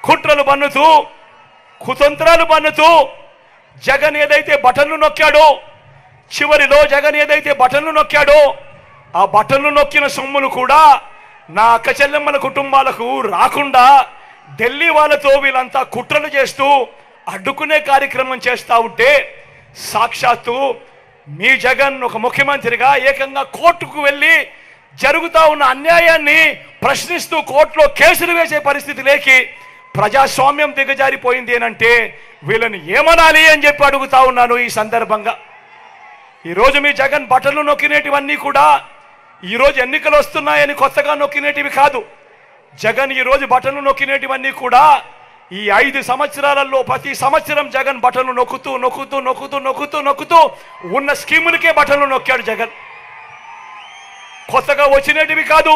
కుట్రలు పన్నుతూ కుతంత్రాలు పన్నుతూ జగన్ ఏదైతే బటన్లు నొక్కాడో, చివరిలో జగన్ ఏదైతే బటన్లు నొక్కాడో ఆ బటన్లు నొక్కిన సొమ్మును కూడా నా అక్క చెల్లెమ్మల కుటుంబాలకు రాకుండా ఢిల్లీ వాళ్ళతో వీళ్ళంతా కుట్రలు చేస్తూ అడ్డుకునే కార్యక్రమం చేస్తూ ఉంటే సాక్షాత్తు మీ జగన్ ఒక ముఖ్యమంత్రిగా ఏకంగా కోర్టుకు వెళ్ళి జరుగుతూ ఉన్న అన్యాయాన్ని ప్రశ్నిస్తూ కోర్టులో కేసులు వేసే పరిస్థితి లేకి ప్రజాస్వామ్యం దిగజారిపోయింది అంటే వీళ్ళని ఏమనాలి అని చెప్పి అడుగుతా ఉన్నాను. ఈ సందర్భంగా ఈరోజు మీ జగన్ బటన్లు నొక్కినేటివన్నీ కూడా ఈరోజు ఎన్నికలు వస్తున్నాయని కొత్తగా నొక్కినేటివి కాదు. జగన్ ఈరోజు బటన్లు నొక్కినేటివన్నీ కూడా ఈ 5 సంవత్సరాలలో ప్రతి సంవత్సరం జగన్ బటన్లు నొక్కుతూ నొక్కుతూ నొక్కుతూ నొక్కుతూ నొక్కుతూ ఉన్న స్కీములకే బటన్లు నొక్కాడు జగన్. కొత్తగా వచ్చినేటివి కాదు.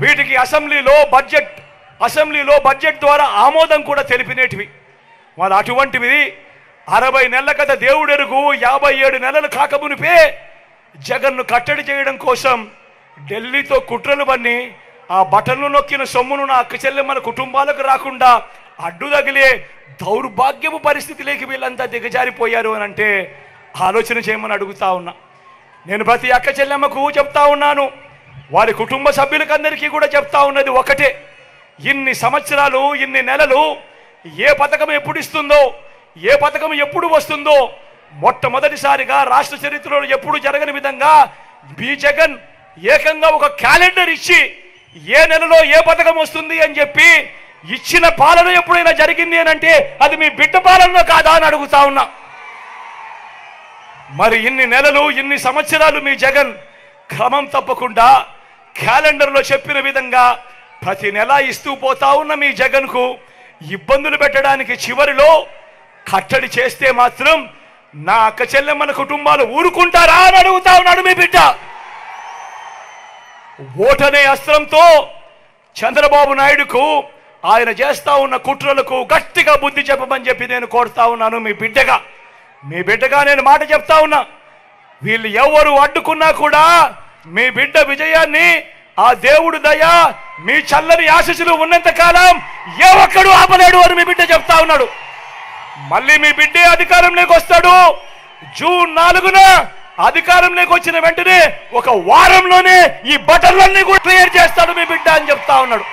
వీటికి అసెంబ్లీలో బడ్జెట్ ద్వారా ఆమోదం కూడా తెలిపినేటివి. మరి అటువంటివి 60 నెలల కథ దేవుడెరుగు 57 నెలలు కాకమునిపే జగన్ను కట్టడి చేయడం కోసం ఢిల్లీతో కుట్రలు పన్ని ఆ బటన్లు నొక్కిన సొమ్మును నా అక్క చెల్లెమ్మల కుటుంబాలకు రాకుండా అడ్డు తగిలే దౌర్భాగ్యపు పరిస్థితిలోకి వీళ్ళంతా దిగజారిపోయారు అని అంటే ఆలోచన చేయమని అడుగుతా ఉన్నా. నేను ప్రతి అక్క చెల్లెమ్మకు చెప్తా ఉన్నాను, వారి కుటుంబ సభ్యులకందరికీ కూడా చెప్తా ఉన్నది ఒకటే, ఇన్ని సంవత్సరాలు ఇన్ని నెలలు ఏ పథకం ఎప్పుడు ఇస్తుందో, ఏ పథకం ఎప్పుడు వస్తుందో మొట్టమొదటిసారిగా రాష్ట్ర చరిత్రలో ఎప్పుడు జరగని విధంగా మీ జగన్ ఏకంగా ఒక క్యాలెండర్ ఇచ్చి ఏ నెలలో ఏ పథకం వస్తుంది అని చెప్పి ఇచ్చిన పాలన ఎప్పుడైనా జరిగింది అని అంటే అది మీ బిడ్డ పాలన కాదా అని అడుగుతా ఉన్నా. మరి ఇన్ని నెలలు ఇన్ని సంవత్సరాలు మీ జగన్ క్రమం తప్పకుండా క్యాలెండర్లో చెప్పిన విధంగా ప్రతి నెల ఇస్తూ పోతా ఉన్న మీ జగన్కు ఇబ్బందులు పెట్టడానికి చివరిలో కట్టడి చేస్తే మాత్రం నా అక్క చెల్లెమ్మల కుటుంబాలు ఊరుకుంటారా అని అడుగుతా ఉన్నాడు మీ బిడ్డ. ఓటనే అస్త్రంతో చంద్రబాబు నాయుడుకు ఆయన చేస్తా ఉన్న కుట్రలకు గట్టిగా బుద్ధి చెప్పమని చెప్పి నేను కోరుతా ఉన్నాను. మీ బిడ్డగా నేను మాట చెప్తా ఉన్నా, వీళ్ళు ఎవరు అడ్డుకున్నా కూడా మీ బిడ్డ విజయాన్ని ఆ దేవుడు దయ మీ చల్లని ఆశీస్సులు ఉన్నంత కాలం ఏ ఒక్కడు ఆపలేడు అని మీ బిడ్డ చెప్తా ఉన్నాడు. మళ్ళీ మీ బిడ్డే అధికారంలోకి వస్తాడు. జూన్ 4న అధికారంలోకి వచ్చిన వెంటనే ఒక వారంలోనే ఈ బటన్లన్నీ కూడా క్లియర్ చేస్తాడు మీ బిడ్డ అని చెప్తా ఉన్నాడు.